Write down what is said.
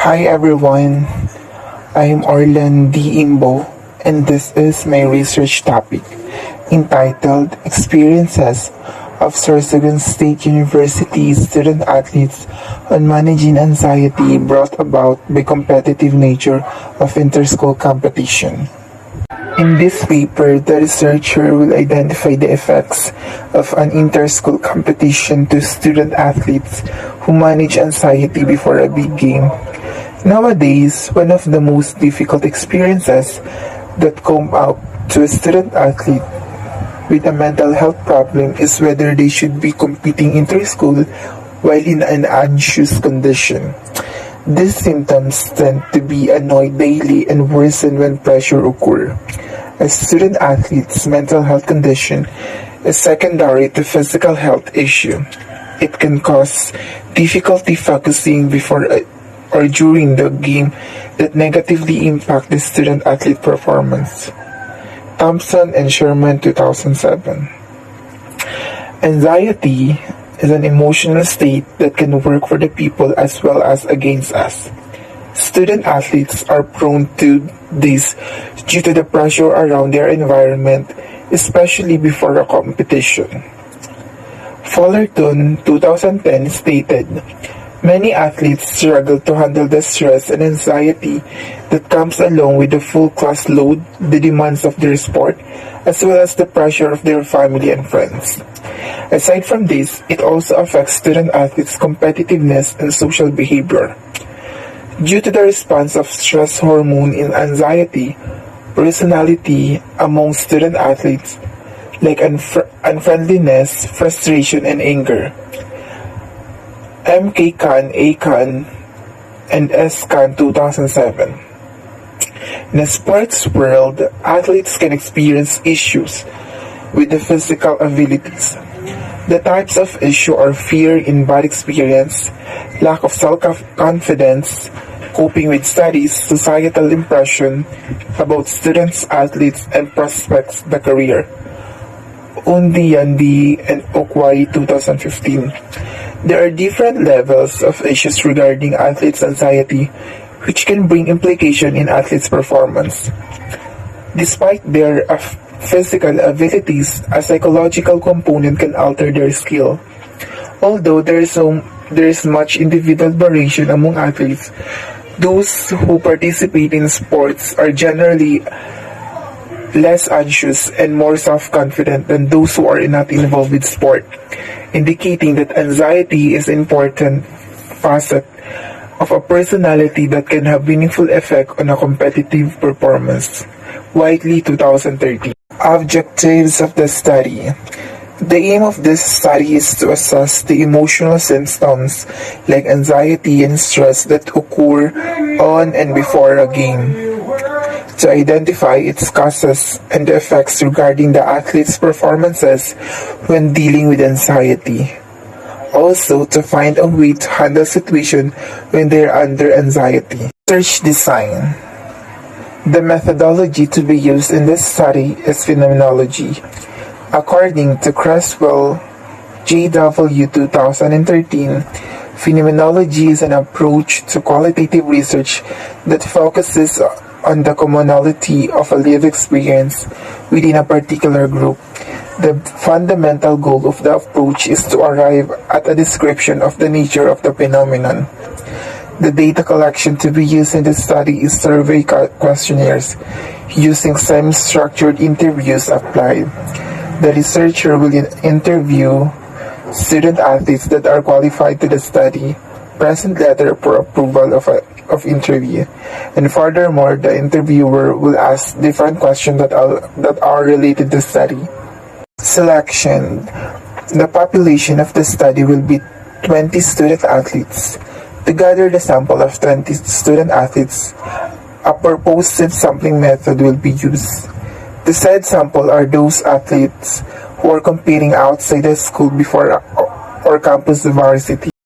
Hi everyone, I'm Orlan D. Imbo, and this is my research topic entitled Experiences of Sorsogon State University Student Athletes on Managing Anxiety Brought About by Competitive Nature of Interschool Competition. In this paper, the researcher will identify the effects of an interschool competition to student athletes who manage anxiety before a big game. Nowadays, one of the most difficult experiences that come up to a student athlete with a mental health problem is whether they should be competing inter-school while in an anxious condition. These symptoms tend to be annoyed daily and worsen when pressure occurs. A student athlete's mental health condition is secondary to physical health issue. It can cause difficulty focusing before or during the game that negatively impact the student athlete performance. Thompson and Sherman 2007. Anxiety is an emotional state that can work for the people as well as against us. Student athletes are prone to this due to the pressure around their environment, especially before a competition. Fullerton 2010 stated, many athletes struggle to handle the stress and anxiety that comes along with the full class load, the demands of their sport, as well as the pressure of their family and friends. Aside from this, it also affects student athletes' competitiveness and social behavior. Due to the response of stress hormone in anxiety, personality among student athletes like unfriendliness, frustration, and anger. M.K. Khan, A. Khan, and S. Khan 2007. In the sports world, athletes can experience issues with the physical abilities. The types of issue are fear in bad experience, lack of self-confidence, coping with studies, societal impression about students, athletes, and prospects the career. Undi Yandi and Okwai 2015. There are different levels of issues regarding athletes' anxiety which can bring implication in athletes' performance. Despite their physical abilities, a psychological component can alter their skill. Although there is much individual variation among athletes, those who participate in sports are generally less anxious and more self-confident than those who are not involved with sport, indicating that anxiety is an important facet of a personality that can have meaningful effect on a competitive performance. Whiteley 2013. Objectives of the study. The aim of this study is to assess the emotional symptoms like anxiety and stress that occur on and before a game, to identify its causes and the effects regarding the athlete's performances when dealing with anxiety. Also, to find a way to handle situation when they are under anxiety. Research design. The methodology to be used in this study is phenomenology. According to Creswell, J.W. 2013, phenomenology is an approach to qualitative research that focuses on the commonality of a lived experience within a particular group. The fundamental goal of the approach is to arrive at a description of the nature of the phenomenon. The data collection to be used in this study is survey questionnaires using semi-structured interviews applied. The researcher will interview student athletes that are qualified to the study, present letter for approval of interview, and furthermore, the interviewer will ask different questions that are related to the study. Selection. The population of the study will be 20 student athletes. To gather the sample of 20 student athletes, a purposive sampling method will be used. The said sample are those athletes who are competing outside the school before or campus varsity.